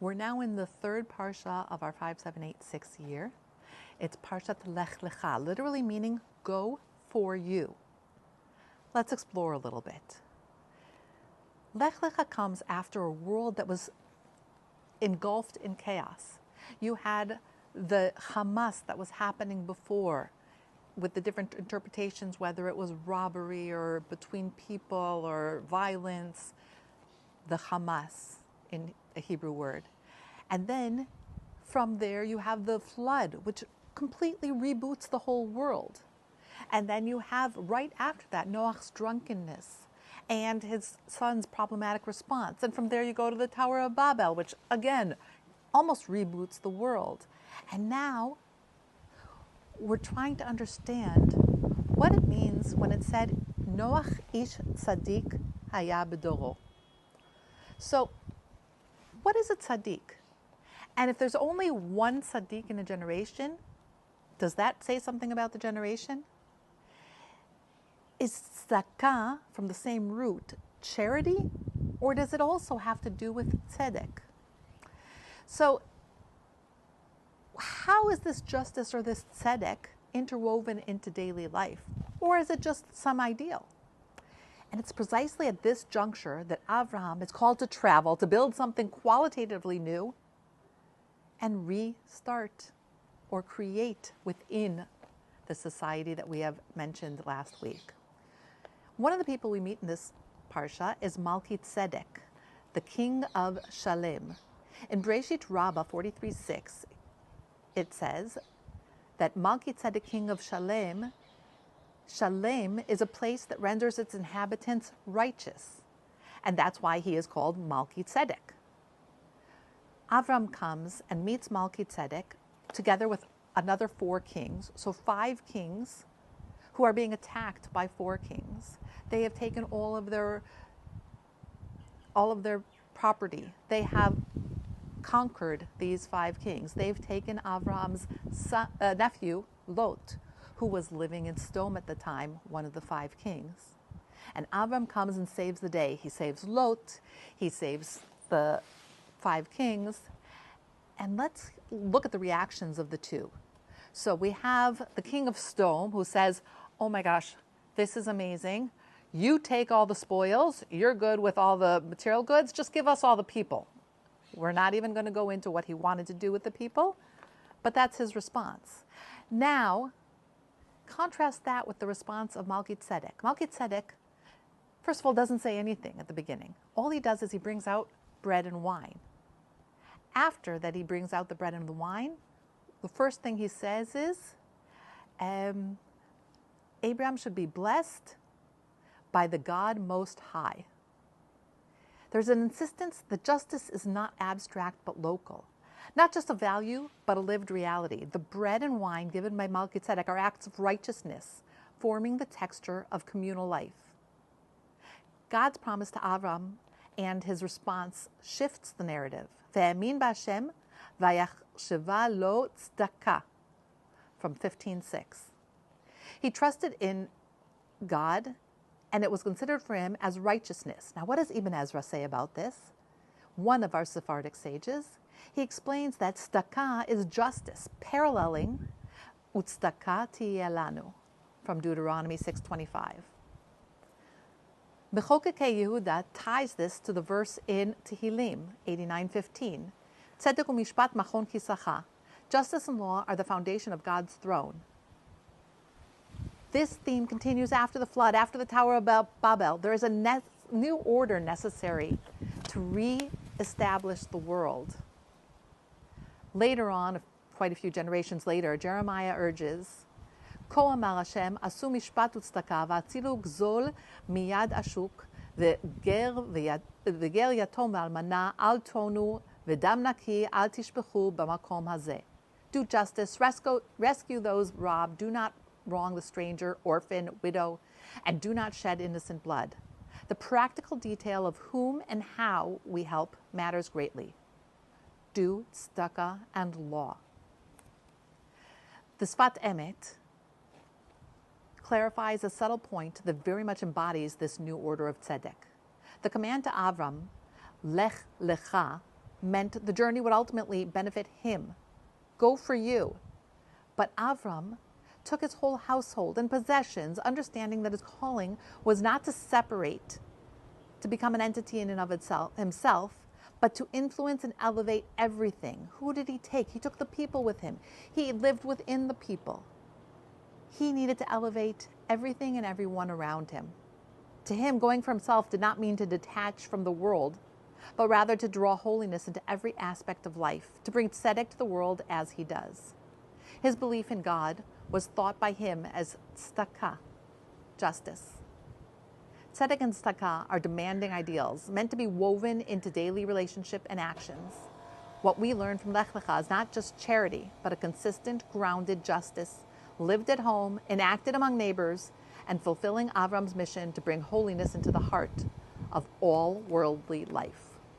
We're now in the third Parsha of our 5786 year. It's Parshat Lech Lecha, literally meaning go for you. Let's explore a little bit. Lech Lecha comes after a world that was engulfed in chaos. You had the Hamas that was happening before, with the different interpretations, whether it was robbery or between people or violence, the Hamas in a Hebrew word. And then from there you have the flood, which completely reboots the whole world. And then you have right after that Noach's drunkenness and his son's problematic response. And from there you go to the Tower of Babel, which again almost reboots the world. And now we're trying to understand what it means when it said Noach ish tzaddik haya b'doro. So what is a tzaddik? And if there's only one tzaddik in a generation, does that say something about the generation? Is tzedaka from the same root charity, or does it also have to do with tzedek? So how is this justice or this tzedek interwoven into daily life? Or is it just some ideal? And it's precisely at this juncture that Avraham is called to travel, to build something qualitatively new and restart or create within the society that we have mentioned last week. One of the people we meet in this Parsha is Malki Tzedek, the king of Shalem. In Breshit Rabbah 43:6, it says that Malki Tzedek, king of Shalem is a place that renders its inhabitants righteous. And that's why he is called Malki Tzedek. Avram comes and meets Malki Tzedek together with another 4 kings. So 5 kings who are being attacked by 4 kings. They have taken all of their property. They have conquered these 5 kings. They've taken Avram's nephew, Lot, who was living in Sodom at the time, one of the 5 kings. And Avram comes and saves the day. He saves Lot, he saves the 5 kings. And let's look at the reactions of the 2. So we have the king of Sodom who says, oh my gosh, this is amazing. You take all the spoils. You're good with all the material goods. Just give us all the people. We're not even going to go into what he wanted to do with the people, but that's his response. Now, contrast that with the response of Malki Tzedek. Malki Tzedek, first of all, doesn't say anything at the beginning. All he does is he brings out bread and wine. After that he brings out the bread and the wine, the first thing he says is, Abraham should be blessed by the God Most High. There's an insistence that justice is not abstract but local. Not just a value, but a lived reality. The bread and wine given by Malki Tzedek are acts of righteousness, forming the texture of communal life. God's promise to Avram and his response shifts the narrative. Ve'amin b'Hashem vayachsheva lo tzedaka, from 15:6. He trusted in God, and it was considered for him as righteousness. Now, what does Ibn Ezra say about this? One of our Sephardic sages. He explains that tzedakah is justice, paralleling utzedakah tiyeh lanu, from Deuteronomy 6:25. Bechokekei Yehuda ties this to the verse in Tehillim 89:15. Tzedek u'mishpat machon kisacha. Justice and law are the foundation of God's throne. This theme continues after the flood, after the Tower of Babel. There is a new order necessary to re-establish the world. Later on, quite a few generations later, Jeremiah urges, Ko amar Hashem, asu mishpat utzedaka, v'atzilu gzol miyad ashuk, v'ger yatom v'almana, al tonu, v'dam naki, al tishbechu b'makom hazeh. Do justice, rescue those robbed, do not wrong the stranger, orphan, widow, and do not shed innocent blood. The practical detail of whom and how we help matters greatly. Do tzedaka and law. The Sfat Emet clarifies a subtle point that very much embodies this new order of tzedek. The command to Avram, Lech Lecha, meant the journey would ultimately benefit him. Go for you. But Avram took his whole household and possessions, understanding that his calling was not to separate, to become an entity in and of himself, but to influence and elevate everything. Who did he take? He took the people with him. He lived within the people. He needed to elevate everything and everyone around him. To him, going for himself did not mean to detach from the world, but rather to draw holiness into every aspect of life, to bring tzedek to the world as he does. His belief in God was thought by him as tzedaka, justice. Tzedek and tzedaka are demanding ideals meant to be woven into daily relationship and actions. What we learn from Lech Lecha is not just charity, but a consistent, grounded justice, lived at home, enacted among neighbors, and fulfilling Avram's mission to bring holiness into the heart of all worldly life.